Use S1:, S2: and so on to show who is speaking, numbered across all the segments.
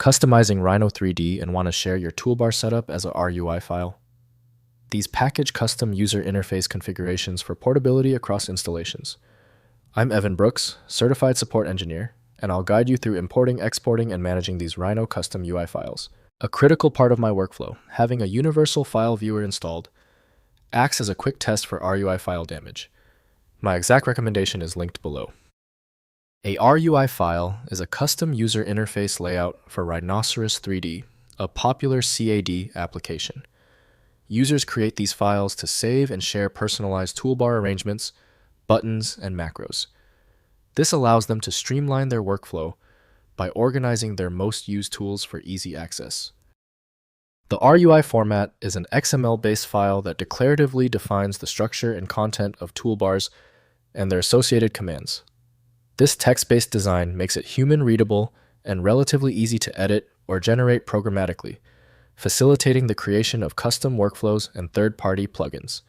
S1: Customizing Rhino 3D and want to share your toolbar setup as a RUI file? These package custom user interface configurations for portability across installations. I'm Evan Brooks, Certified Support Engineer, and I'll guide you through importing, exporting, and managing these Rhino custom UI files. A critical part of my workflow, having a universal file viewer installed, acts as a quick test for RUI file damage. My exact recommendation is linked below. A RUI file is a custom user interface layout for Rhinoceros 3D, a popular CAD application. Users create these files to save and share personalized toolbar arrangements, buttons, and macros. This allows them to streamline their workflow by organizing their most used tools for easy access. The RUI format is an XML-based file that declaratively defines the structure and content of toolbars and their associated commands. This text-based design makes it human-readable and relatively easy to edit or generate programmatically, facilitating the creation of custom workflows and third-party plugins.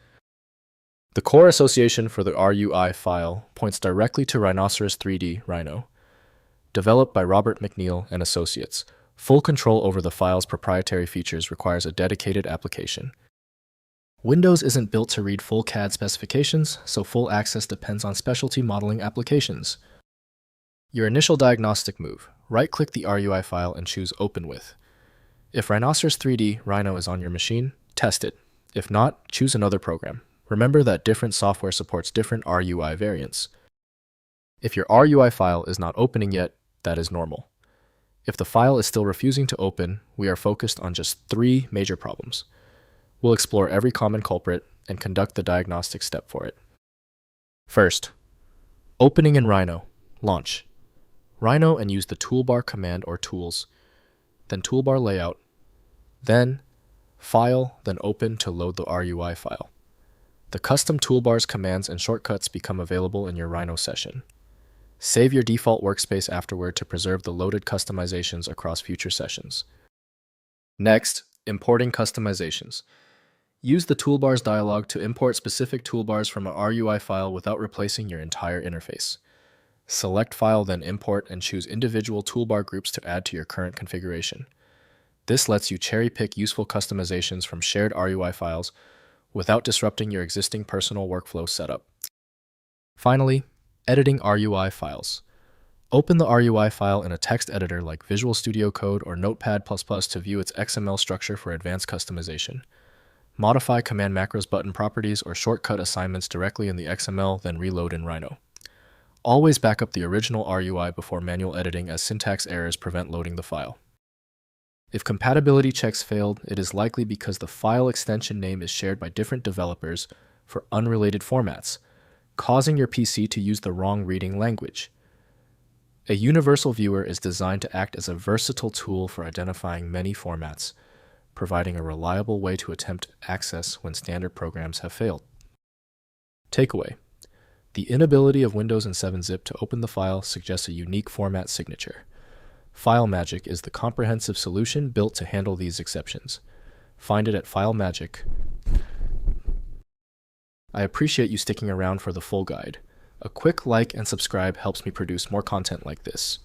S1: The core association for the RUI file points directly to Rhinoceros 3D Rhino, developed by Robert McNeil and Associates. Full control over the file's proprietary features requires a dedicated application. Windows isn't built to read full CAD specifications, so full access depends on specialty modeling applications. Your initial diagnostic move: right-click the RUI file and choose Open With. If Rhinoceros 3D Rhino is on your machine, test it. If not, choose another program. Remember that different software supports different RUI variants. If your RUI file is not opening yet, that is normal. If the file is still refusing to open, we are focused on just 3 major problems. We'll explore every common culprit and conduct the diagnostic step for it. First, opening in Rhino. Launch Rhino and use the toolbar command or tools, then toolbar layout, then File, then Open to load the RUI file. The custom toolbars, commands, and shortcuts become available in your Rhino session. Save your default workspace afterward to preserve the loaded customizations across future sessions. Next, importing customizations. Use the Toolbars dialog to import specific toolbars from a RUI file without replacing your entire interface. Select File, then Import, and choose individual toolbar groups to add to your current configuration. This lets you cherry-pick useful customizations from shared RUI files without disrupting your existing personal workflow setup. Finally, editing RUI files. Open the RUI file in a text editor like Visual Studio Code or Notepad++ to view its XML structure for advanced customization. Modify command macros, button properties, or shortcut assignments directly in the XML, then reload in Rhino. Always back up the original RUI before manual editing, as syntax errors prevent loading the file. If compatibility checks failed, it is likely because the file extension name is shared by different developers for unrelated formats, causing your PC to use the wrong reading language. A universal viewer is designed to act as a versatile tool for identifying many formats, providing a reliable way to attempt access when standard programs have failed. Takeaway: the inability of Windows and 7-zip to open the file suggests a unique format signature. FileMagick is the comprehensive solution built to handle these exceptions. Find it at FileMagick. I appreciate you sticking around for the full guide. A quick like and subscribe helps me produce more content like this.